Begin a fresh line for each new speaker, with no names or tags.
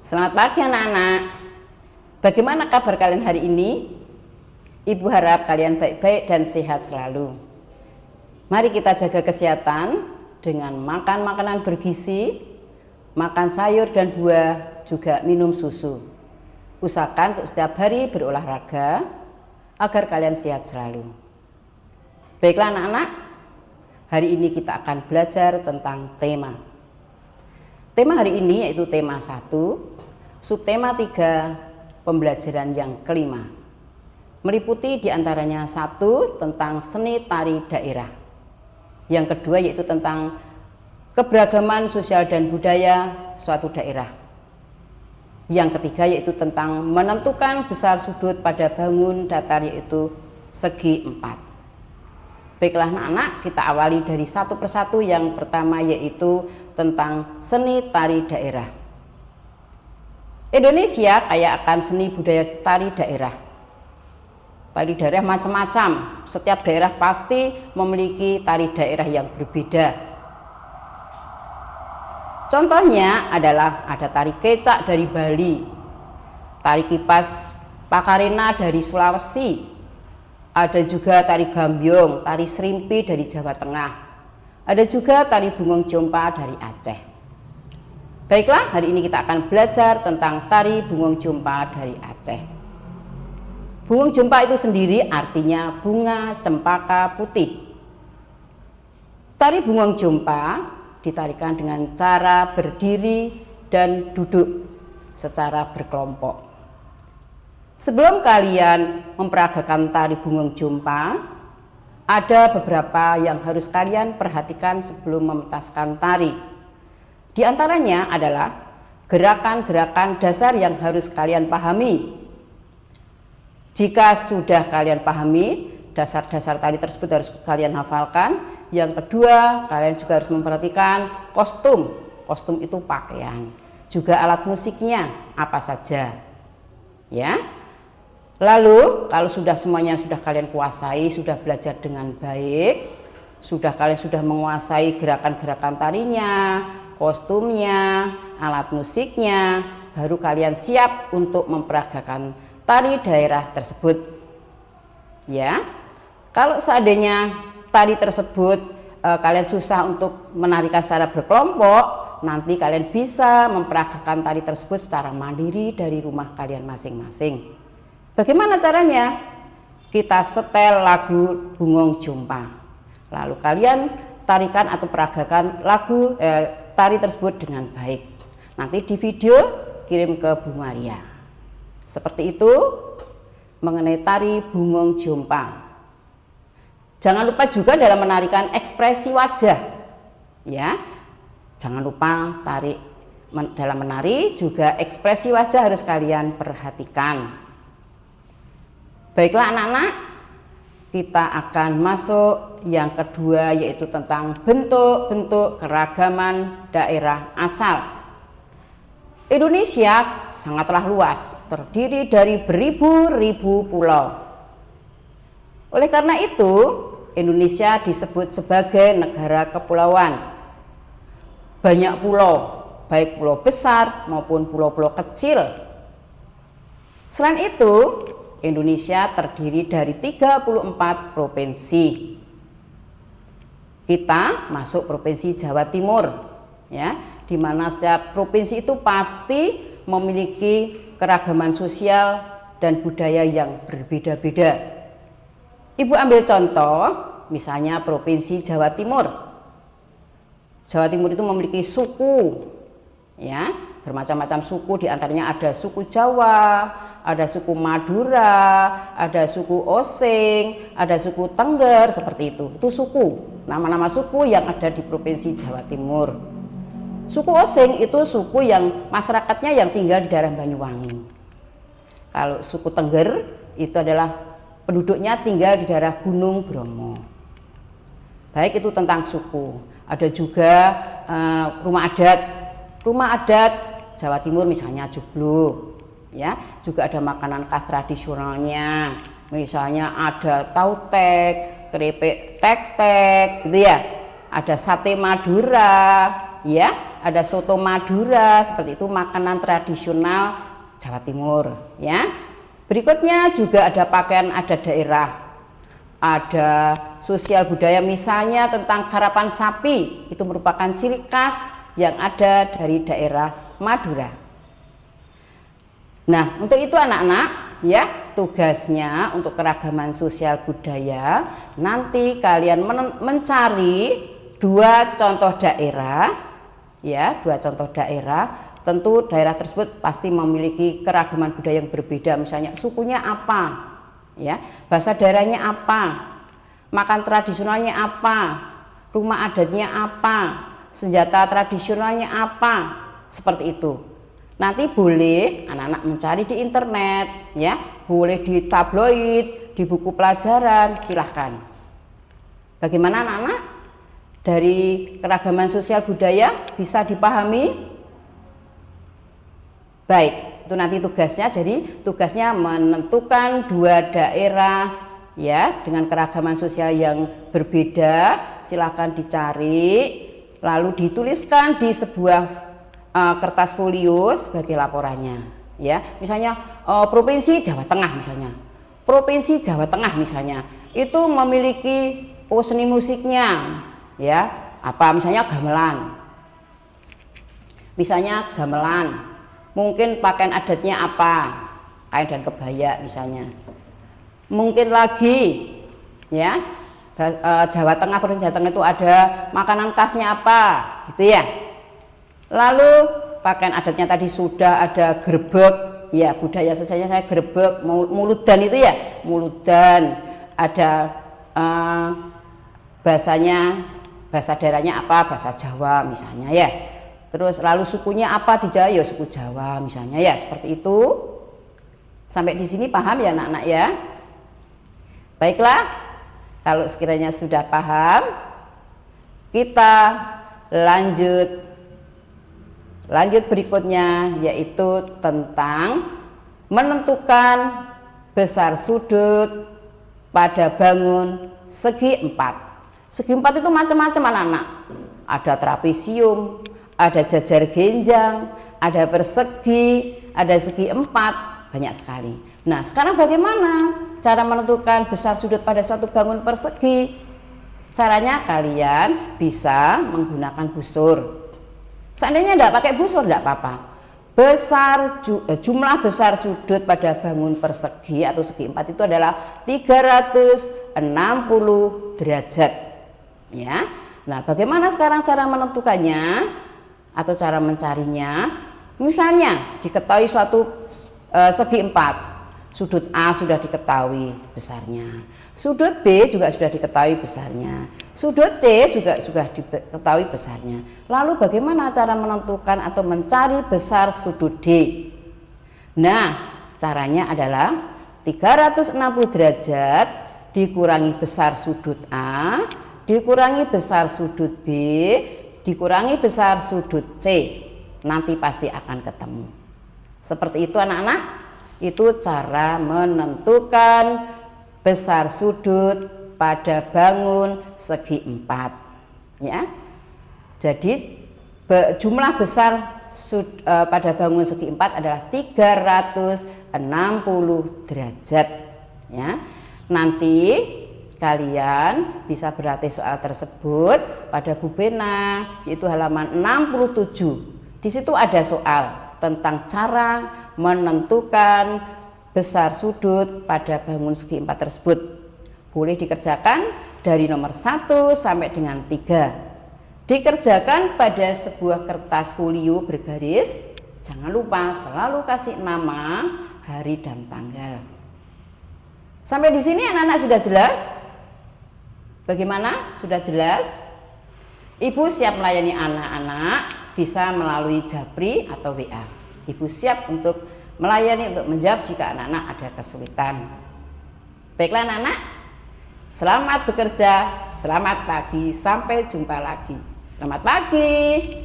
Selamat pagi anak-anak. Bagaimana kabar kalian hari ini? Ibu harap kalian baik-baik dan sehat selalu. Mari kita jaga kesehatan dengan makan makanan bergizi, makan sayur dan buah, juga minum susu. Usahakan untuk setiap hari berolahraga agar kalian sehat selalu. Baiklah anak-anak, hari ini kita akan belajar tentang tema. Tema hari ini yaitu tema 1, subtema 3, pembelajaran yang kelima. Meliputi diantaranya 1 tentang seni tari daerah. Yang kedua yaitu tentang keberagaman sosial dan budaya suatu daerah. Yang ketiga yaitu tentang menentukan besar sudut pada bangun datar yaitu segi 4. Baiklah anak-anak, kita awali dari satu persatu. Yang pertama yaitu tentang seni tari daerah. Indonesia kaya akan seni budaya tari daerah. Tari daerah macam-macam, setiap daerah pasti memiliki tari daerah yang berbeda. Contohnya adalah ada tari kecak dari Bali, tari kipas Pakarena dari Sulawesi, ada juga tari gambyong, tari serimpi dari Jawa Tengah, ada juga tari bungong jompa dari Aceh. Baiklah, hari ini kita akan belajar tentang tari bungong jompa dari Aceh. Bungong jompa itu sendiri artinya bunga cempaka putih. Tari bungong jompa ditarikan dengan cara berdiri dan duduk secara berkelompok. Sebelum kalian memperagakan tari bungong jompa, ada beberapa yang harus kalian perhatikan sebelum mementaskan tari. Di antaranya adalah gerakan-gerakan dasar yang harus kalian pahami. Jika sudah kalian pahami, dasar-dasar tari tersebut harus kalian hafalkan. Yang kedua, kalian juga harus memperhatikan kostum. Kostum itu pakaian. Juga alat musiknya apa saja. Ya. Lalu kalau semuanya sudah kalian kuasai, sudah belajar dengan baik, kalian sudah menguasai gerakan-gerakan tarinya, kostumnya, alat musiknya, baru kalian siap untuk memperagakan tari daerah tersebut. Ya. Kalau seandainya tari tersebut kalian susah untuk menarikan secara berkelompok, nanti kalian bisa memperagakan tari tersebut secara mandiri dari rumah kalian masing-masing. Bagaimana caranya? Kita setel lagu Bungong Jompa. Lalu kalian tarikan atau peragakan lagu tari tersebut dengan baik. Nanti di video kirim ke Bu Maria. Seperti itu mengenai tari Bungong Jompa. Jangan lupa juga dalam menarikan ekspresi wajah. Ya. Jangan lupa dalam menari juga ekspresi wajah harus kalian perhatikan. Baiklah anak-anak, kita akan masuk yang kedua yaitu tentang bentuk-bentuk keragaman daerah asal. Indonesia sangatlah luas, terdiri dari beribu-ribu pulau. Oleh karena itu, Indonesia disebut sebagai negara kepulauan. Banyak pulau, baik pulau besar maupun pulau-pulau kecil. Selain itu, Indonesia terdiri dari 34 provinsi. Kita masuk provinsi Jawa Timur, ya, di mana setiap provinsi itu pasti memiliki keragaman sosial dan budaya yang berbeda-beda. Ibu ambil contoh, misalnya provinsi Jawa Timur. Jawa Timur itu memiliki suku, ya, bermacam-macam suku, diantaranya ada suku Jawa, ada suku Madura, ada suku Osing, ada suku Tengger, seperti itu. Itu suku, nama-nama suku yang ada di provinsi Jawa Timur. Suku Osing itu suku yang masyarakatnya yang tinggal di daerah Banyuwangi. Kalau suku Tengger itu adalah penduduknya tinggal di daerah Gunung Bromo. Baik, itu tentang suku. Ada juga rumah adat Jawa Timur, misalnya Joglo. Ya, juga ada makanan khas tradisionalnya, misalnya ada tautek, keripik tek-tek, gitu ya. Ada sate Madura, ya, ada soto Madura, seperti itu makanan tradisional Jawa Timur ya. Berikutnya juga ada pakaian adat daerah, ada sosial budaya, misalnya tentang karapan sapi, itu merupakan ciri khas yang ada dari daerah Madura. Nah, untuk itu anak-anak ya, tugasnya untuk keragaman sosial budaya, nanti kalian mencari dua contoh daerah ya, dua contoh daerah. Tentu daerah tersebut pasti memiliki keragaman budaya yang berbeda, misalnya sukunya apa ya, bahasa daerahnya apa, makan tradisionalnya apa, rumah adatnya apa, senjata tradisionalnya apa, seperti itu. Nanti boleh anak-anak mencari di internet ya, boleh di tabloid, di buku pelajaran, silahkan. Bagaimana anak-anak? Dari keragaman sosial budaya bisa dipahami? Baik, itu nanti tugasnya. Jadi tugasnya menentukan dua daerah ya dengan keragaman sosial yang berbeda. Silahkan dicari, lalu dituliskan di sebuah kertas folio sebagai laporannya ya. Misalnya provinsi Jawa Tengah misalnya, provinsi Jawa Tengah misalnya itu memiliki seni musiknya ya, apa misalnya gamelan, mungkin pakaian adatnya apa, kain dan kebaya misalnya. Mungkin lagi ya, Jawa Tengah, provinsi Jawa Tengah itu ada makanan khasnya apa gitu ya. Lalu pakaian adatnya tadi sudah ada gerbek ya, budaya sosialnya saya gerbek, muludan itu ya, muludan, ada bahasanya, bahasa daerahnya apa, bahasa Jawa misalnya ya. Terus lalu sukunya apa di Jawa, ya suku Jawa misalnya ya, seperti itu. Sampai di sini paham ya anak-anak ya? Baiklah, kalau sekiranya sudah paham, kita lanjut berikutnya, yaitu tentang menentukan besar sudut pada bangun segi empat. Segi empat itu macam-macam anak-anak. Ada trapesium, ada jajar genjang, ada persegi, ada segi empat, banyak sekali. Nah, sekarang bagaimana cara menentukan besar sudut pada suatu bangun persegi? Caranya kalian bisa menggunakan busur. Seandainya tidak pakai busur tidak apa-apa. Jumlah besar sudut pada bangun persegi atau segi empat itu adalah 360 derajat. Ya. Nah, bagaimana sekarang cara menentukannya atau cara mencarinya? Misalnya diketahui suatu segi empat, sudut A sudah diketahui besarnya, sudut B juga sudah diketahui besarnya, sudut C juga sudah diketahui besarnya. Lalu bagaimana cara menentukan atau mencari besar sudut D? Nah, caranya adalah 360 derajat dikurangi besar sudut A, dikurangi besar sudut B, dikurangi besar sudut C. Nanti pasti akan ketemu. Seperti itu anak-anak. Itu cara menentukan besar sudut pada bangun segi empat ya. Jadi jumlah besar pada bangun segi empat adalah 360 derajat ya. Nanti kalian bisa berlatih soal tersebut pada Bu Bena, yaitu halaman 67. Di situ ada soal tentang cara menentukan besar sudut pada bangun segi empat tersebut. Boleh dikerjakan dari nomor 1 sampai dengan 3. Dikerjakan pada sebuah kertas folio bergaris. Jangan lupa selalu kasih nama, hari dan tanggal. Sampai di sini anak-anak sudah jelas? Bagaimana? Sudah jelas? Ibu siap melayani anak-anak bisa melalui Japri atau WA. Ibu siap untuk melayani, untuk menjawab jika anak-anak ada kesulitan. Baiklah anak-anak, selamat bekerja, selamat pagi, sampai jumpa lagi. Selamat pagi.